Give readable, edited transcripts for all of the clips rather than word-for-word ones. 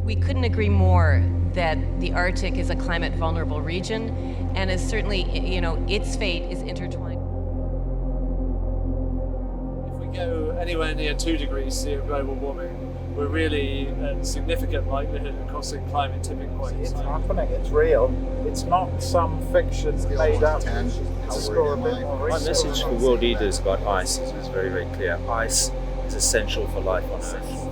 We couldn't agree more that the Arctic is a climate vulnerable region, and is certainly, its fate is intertwined. If we go anywhere near 2 degrees C of global warming, we're really at significant likelihood of crossing climate tipping points. It's happening, it's real. It's not some fiction made up to score a bit more My research. message for world leaders about ice is very, very clear. Ice is essential for life on Earth.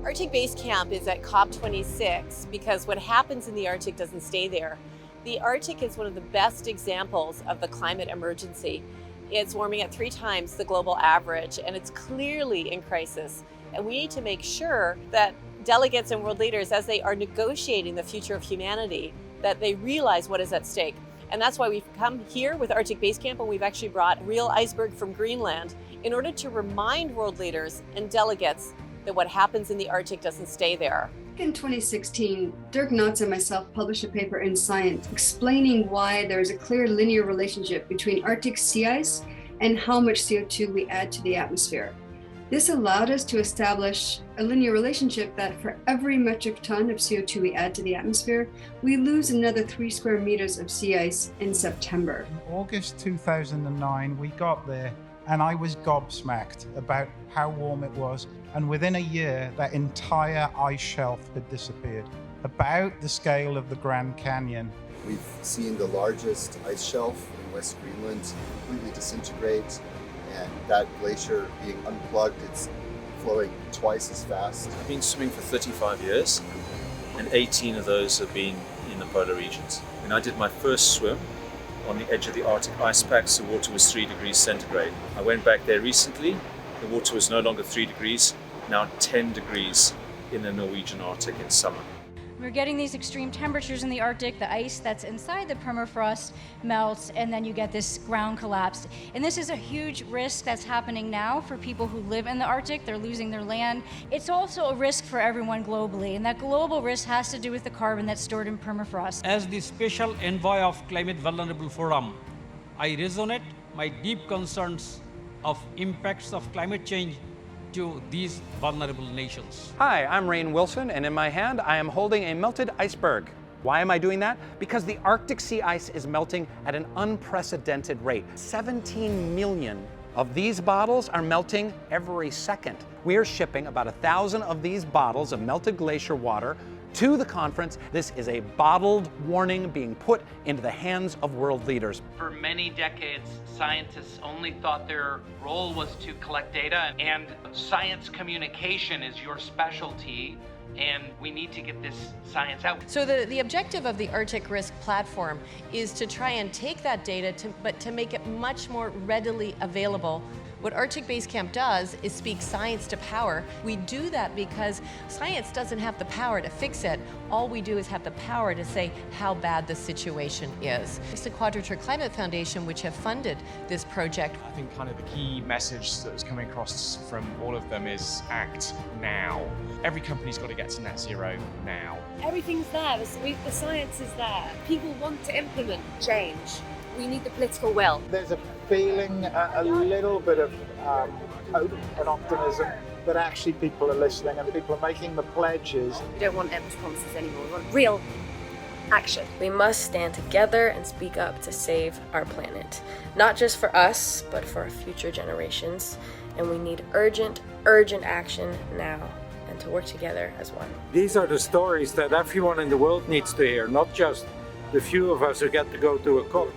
Arctic Basecamp is at COP26 because what happens in the Arctic doesn't stay there. The Arctic is one of the best examples of the climate emergency. It's warming at 3 times the global average, and it's clearly in crisis. And we need to make sure that delegates and world leaders, as they are negotiating the future of humanity, that they realize what is at stake. And that's why we've come here with Arctic Basecamp, and we've actually brought real iceberg from Greenland in order to remind world leaders and delegates that what happens in the Arctic doesn't stay there. In 2016, Dirk Notz and myself published a paper in Science explaining why there is a clear linear relationship between Arctic sea ice and how much CO2 we add to the atmosphere. This allowed us to establish a linear relationship that for every metric ton of CO2 we add to the atmosphere, we lose another 3 square meters of sea ice in September. In August 2009, we got there, and I was gobsmacked about how warm it was. And within a year, that entire ice shelf had disappeared, about the scale of the Grand Canyon. We've seen the largest ice shelf in West Greenland completely disintegrate, and that glacier being unplugged, it's flowing twice as fast. I've been swimming for 35 years, and 18 of those have been in the polar regions. When I did my first swim on the edge of the Arctic ice packs, the water was 3 degrees centigrade. I went back there recently, the water was no longer 3 degrees, now 10 degrees in the Norwegian Arctic in summer. We're getting these extreme temperatures in the Arctic. The ice that's inside the permafrost melts, and then you get this ground collapse. And this is a huge risk that's happening now for people who live in the Arctic. They're losing their land. It's also a risk for everyone globally, and that global risk has to do with the carbon that's stored in permafrost. As the special envoy of Climate Vulnerable Forum, I resonate my deep concerns of impacts of climate change to these vulnerable nations. Hi, I'm Rainn Wilson, and in my hand I am holding a melted iceberg. Why am I doing that? Because the Arctic sea ice is melting at an unprecedented rate. 17 million of these bottles are melting every second. We are shipping about 1,000 of these bottles of melted glacier water to the conference. This is a bottled warning being put into the hands of world leaders. For many decades, scientists only thought their role was to collect data, and science communication is your specialty, and we need to get this science out. So the objective of the Arctic Risk Platform is to try and take that data, but to make it much more readily available. What Arctic Basecamp does is speak science to power. We do that because science doesn't have the power to fix it. All we do is have the power to say how bad the situation is. It's the Quadrature Climate Foundation which have funded this project. I think kind of the key message that was coming across from all of them is act now. Every company's got to get to net zero now. Everything's there, the science is there. People want to implement change. We need the political will. There's a feeling, a little bit of hope and optimism that actually people are listening and people are making the pledges. We don't want empty promises anymore. We want real action. We must stand together and speak up to save our planet. Not just for us, but for our future generations. And we need urgent action now, and to work together as one. These are the stories that everyone in the world needs to hear, not just the few of us who get to go to a COP.